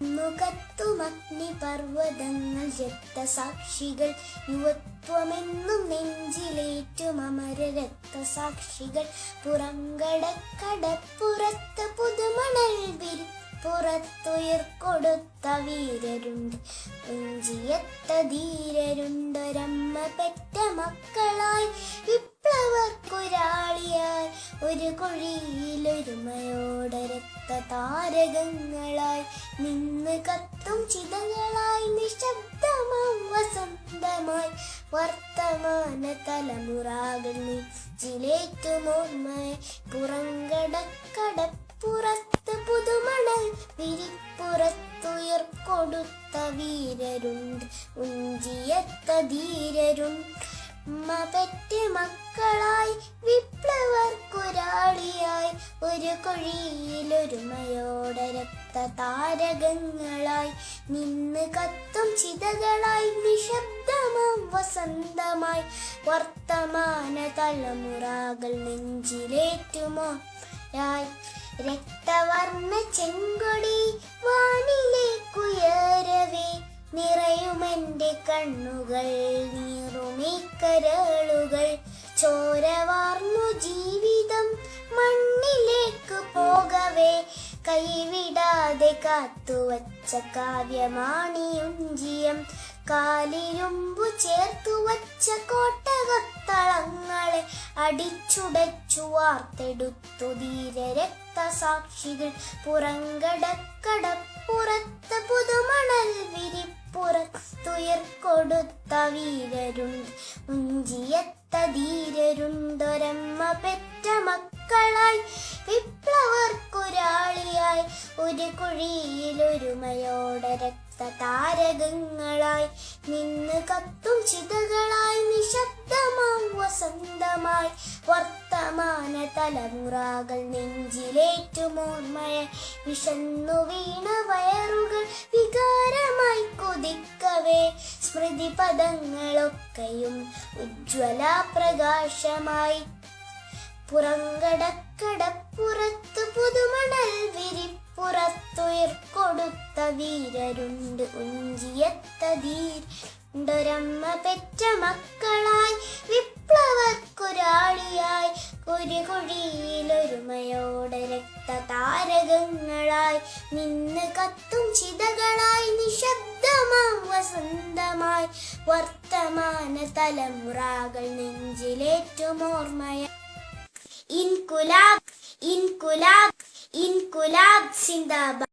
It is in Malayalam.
കത്തുമഗ്നിപർവ്വതങ്ങൾ രക്തസാക്ഷികൾ, യുവത്വമെന്നും നെഞ്ചിലേറ്റും അമര രക്തസാക്ഷികൾ. പുറങ്കടക്കടപ്പുറത്ത് പുതുമണൽ പുറത്തുയർക്കൊടുത്ത വീരരുണ്ട്, ഉഞ്ചിയെത്ത ധീരരുണ്ടൊരമ്മ പെറ്റ മക്കളായി, വിപ്ലവർക്കൊരാളിയായി ഒരു കുഴിയിലൊരുമയോടെ രക്തതാരകങ്ങളായി നിന്ന് കത്തും ചിതകളായി നിശബ്ദമാം വസന്തമായി വർത്തമാന തലമുറകൾ നെഞ്ചിലേറ്റുമോർമ്മയെ. പുറങ്കടക്കടപ്പുറത്ത് പുതുമണൽ വിരിപ്പുറത്തുയർക്കൊടുത്ത വീരരുണ്ട്, ഉഞ്ചിയെത്ത ധീരരുണ്ട് അമ്മ പെറ്റ മക്കളായി, വിപ്ലവർക്കൊരാളിയായി ഒരു കുഴിയിലൊരുമയോടെ രക്തതാരകങ്ങളായി നിന്ന് കത്തും ചിതകളായി നിശബ്ദമാം വസന്തമായി വർത്തമാന തലമുറകൾ നെഞ്ചിലേറ്റുമോ ായി. രക്തവർണ്ണ ചെങ്കൊടി വാനിലേക്കുയരവേ, നിറയുമെന്റെ കണ്ണുകൾ നീറുമീ കരളുകൾ. ചോരവാർന്നു ജീവിതം മണ്ണിലേക്ക് പോകവേ, കൈവിടാതെ കാത്തുവച്ച കാവ്യമാണിയുഞ്ചിയം. കാലിരുമ്പു ചേർത്തുവച്ച കോട്ടകത്തളങ്ങളെ അടിച്ചുടച്ചു വാർത്തെടുത്തു ധീര രക്തസാക്ഷികൾ. പുറങ്കടക്കടപ്പുറത്ത് പുതുമണൽ വിരിപ്പുറത്തുയർക്കൊടുത്ത വീരരുണ്ട്, ഉഞ്ചിയെത്ത ധീരരുണ്ടൊരമ്മ പെറ്റ മക്കളായി, വിപ്ലവർക്കൊരാളിയായി ഒരു കുഴിയിലൊരുമയോടെ രക്തതാരകങ്ങളായി നിന്ന് കത്തും ചിതകളായി നിശബ്ദമാം വസന്തമായി വർത്തമാന തലമുറകൾ നെഞ്ചിലേറ്റുമോർമ്മയെ. വിശന്നു വീണ വയറുകൾ വികാരമായി കൊതിക്കവേ, സ്മൃതി പദങ്ങളൊക്കെയും ഉജ്ജ്വല പ്രകാശമായി. പുറങ്കടക്കടപ്പുറത്ത് പുതുമണൽ വിരിപ്പുറത്തുയർക്കൊടുത്ത വീരരുണ്ട്, ഉഞ്ചിയെത്ത ധീരരുണ്ടൊരമ്മ പെറ്റ മക്കളായി, വിപ്ലവർക്കൊരാളിയായി ഒരു കുഴിയിലൊരുമയോടെ രക്തതാരകങ്ങളായി നിന്ന് കത്തും ചിതകളായി നിശബ്ദമാം വസന്തമായി വർത്തമാന തലമുറകൾ നെഞ്ചിലേറ്റുമോർമ്മയ. ഇൻകുലാബ് ഇൻകുലാബ് ഇൻകുലാബ് സിന്ദാബാദ്.